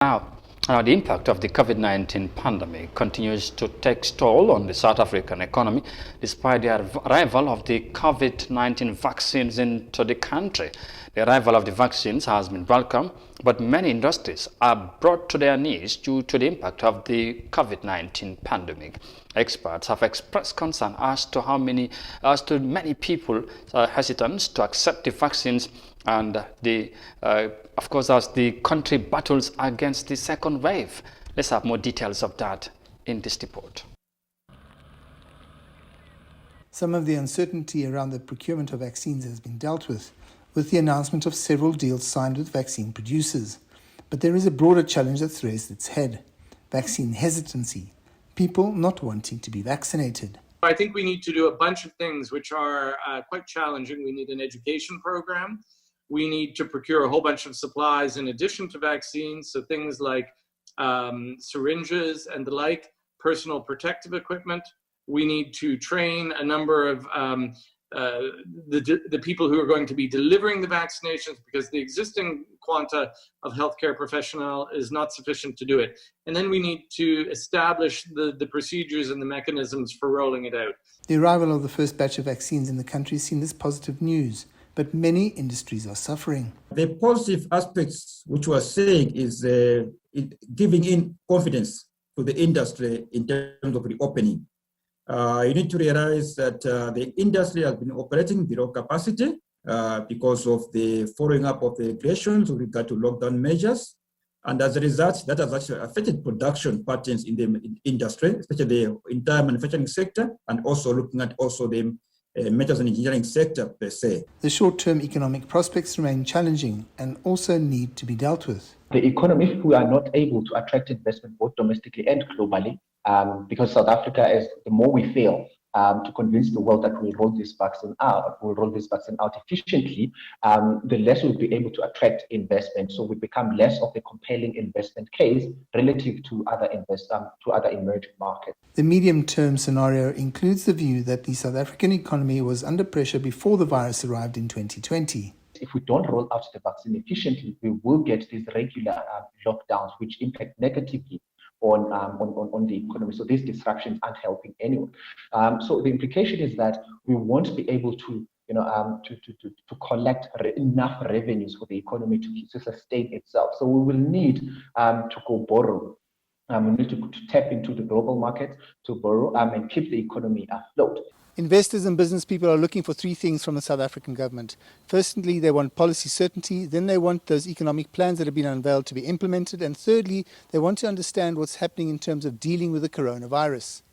Now, the impact of the COVID-19 pandemic continues to take toll on the South African economy despite the arrival of the COVID-19 vaccines into the country. The arrival of the vaccines has been welcome, but many industries are brought to their knees due to the impact of the COVID-19 pandemic. Experts have expressed concern as to many people are hesitant to accept the vaccines, and of course, as the country battles against the second wave. Let's have more details of that in this report. Some of the uncertainty around the procurement of vaccines has been dealt with the announcement of several deals signed with vaccine producers. But there is a broader challenge that's raised its head: vaccine hesitancy, people not wanting to be vaccinated. I think we need to do a bunch of things which are quite challenging. We need an education program. We need to procure a whole bunch of supplies in addition to vaccines, so things like syringes and the like, personal protective equipment. We need to train a number of the people who are going to be delivering the vaccinations, because the existing quanta of healthcare professional is not sufficient to do it. And then we need to establish the procedures and the mechanisms for rolling it out. The arrival of the first batch of vaccines in the country is seen as positive news, but many industries are suffering. The positive aspects which we are saying is giving in confidence to the industry in terms of reopening. You need to realize that the industry has been operating below capacity because of the following up of the regulations with regard to lockdown measures. And as a result, that has actually affected production patterns in the industry, especially the entire manufacturing sector, and also looking at also the metals and engineering sector per se. The short-term economic prospects remain challenging and also need to be dealt with. The economy, if we are not able to attract investment both domestically and globally, because South Africa, the more we fail to convince the world that we'll roll this vaccine out efficiently, the less we'll be able to attract investment. So we become less of a compelling investment case relative to other emerging markets. The medium-term scenario includes the view that the South African economy was under pressure before the virus arrived in 2020. If we don't roll out the vaccine efficiently, we will get these regular lockdowns, which impact negatively on the economy. So these disruptions aren't helping anyone. So the implication is that we won't be able to collect enough revenues for the economy to sustain itself. So we will need to go borrow. We need to tap into the global market to borrow and keep the economy afloat. Investors and business people are looking for three things from the South African government. Firstly, they want policy certainty. Then they want those economic plans that have been unveiled to be implemented. And thirdly, they want to understand what's happening in terms of dealing with the coronavirus.